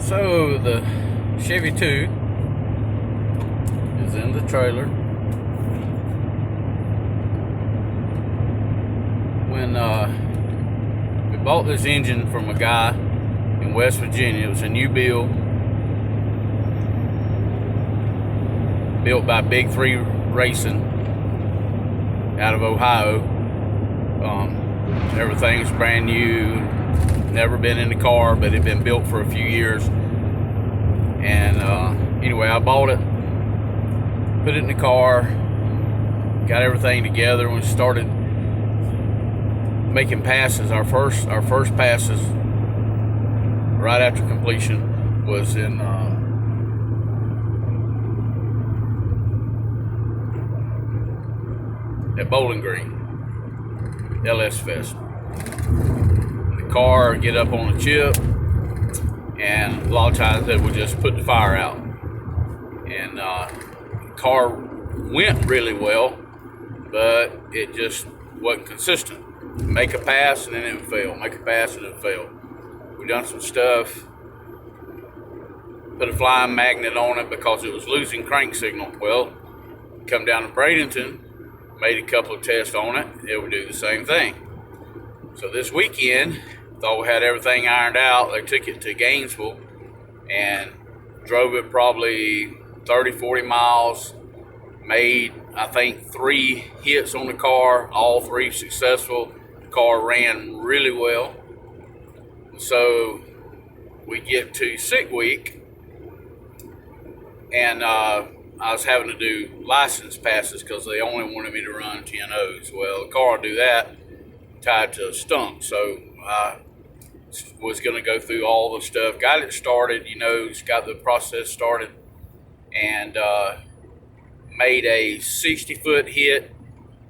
So the Chevy 2 is in the trailer. When we bought this engine from a guy in West Virginia, it was a new build, built by Big 3 Racing out of Ohio. Everything's brand new, never been in the car, but it had been built for a few years. And anyway, I bought it, put it in the car, got everything together, and we started making passes. Our first passes right after completion was in at Bowling Green, LS Fest. The car get up on the chip, and a lot of times they would just put the fire out. And the car went really well, but it just wasn't consistent. Make a pass and then it would fail. Make a pass and it would fail. We done some stuff, put a flying magnet on it because it was losing crank signal. Well, come down to Bradenton, made a couple of tests on it, it would do the same thing. So this weekend, thought we had everything ironed out. They took it to Gainesville and drove it probably 30-40 miles, made I think 3 hits on the car, all 3 successful. The car ran really well. So we get to sick week, and I was having to do license passes because they only wanted me to run 10-Os. Well, the car will do that tied to a stump. So I was going to go through all the stuff, got it started, got the process started, and made a 60-foot hit.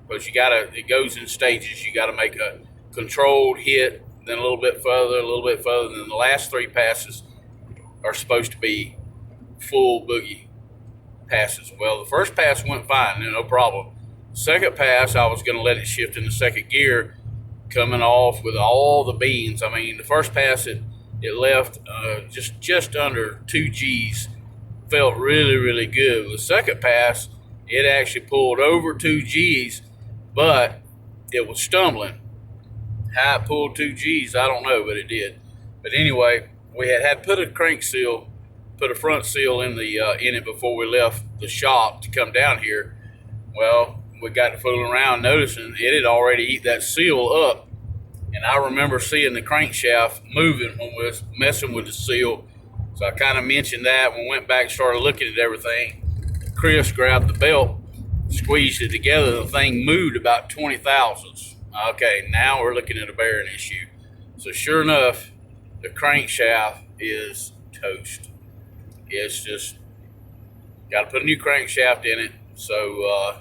But it goes in stages. You got to make a controlled hit, then a little bit further, and then the last 3 passes are supposed to be full boogie passes. Well, the first pass went fine, no problem. Second pass, I was going to let it shift into second gear, coming off with all the beans. I mean, the first pass, it left just under 2 G's. Felt really, really good. The second pass, it actually pulled over 2 G's, but it was stumbling. How it pulled 2 G's, I don't know, but it did. But anyway, we had put a crank seal, put a front seal in it before we left the shop to come down here. Well, we got to fooling around, noticing it had already eat that seal up. And I remember seeing the crankshaft moving when we was messing with the seal. So I kind of mentioned that. We went back, started looking at everything. Chris grabbed the belt, squeezed it together. The thing moved about 20 thousandths. Okay, now we're looking at a bearing issue. So sure enough, the crankshaft is toast. It's just got to put a new crankshaft in it. So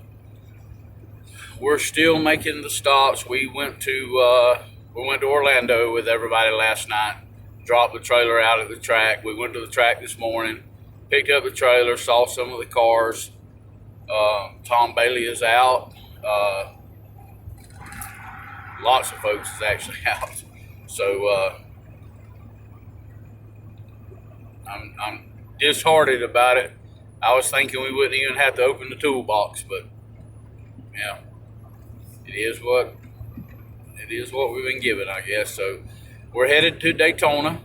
we're still making the stops. We went to Orlando with everybody last night. Dropped the trailer out at the track. We went to the track this morning, picked up the trailer, saw some of the cars. Tom Bailey is out. Lots of folks is actually out. So I'm disheartened about it. I was thinking we wouldn't even have to open the toolbox, but yeah, it is what we've been given, I guess. So we're headed to Daytona.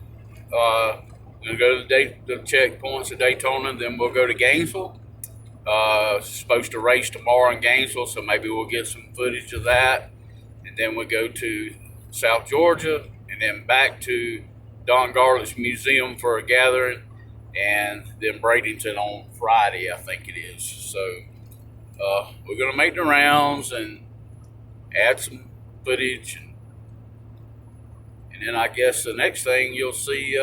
We'll go to the checkpoints at Daytona, then we'll go to Gainesville. Supposed to race tomorrow in Gainesville, so maybe we'll get some footage of that. And then we'll go to South Georgia, and then back to Don Garlich's museum for a gathering, and then Bradenton on Friday, I think it is. So we're going to make the rounds and add some footage, and then I guess the next thing you'll see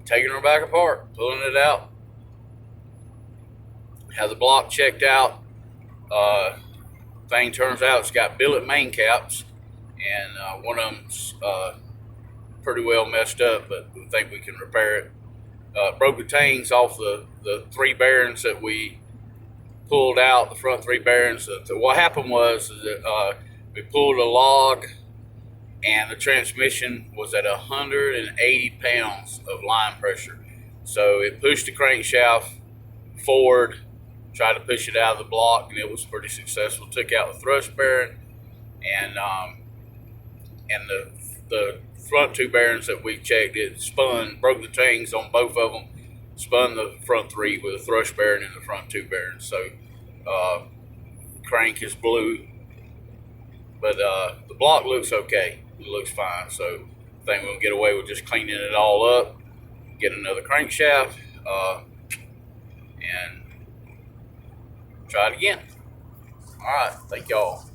taking her back apart, pulling it out. Have the block checked out. Thing turns out it's got billet main caps, and one of them's pretty well messed up, but we think we can repair it. Broke the tangs off the 3 bearings that we pulled out, the front 3 bearings. What happened was that we pulled a log and the transmission was at 180 pounds of line pressure. So it pushed the crankshaft forward, tried to push it out of the block, and it was pretty successful. Took out the thrust bearing, and the front two bearings that we checked, it spun, broke the chains on both of them, spun the front three with a thrust bearing and the front two bearings. So crank is blue, but the block looks okay. It looks fine. So I think we'll get away with just cleaning it all up, get another crankshaft, and try it again. All right, thank y'all.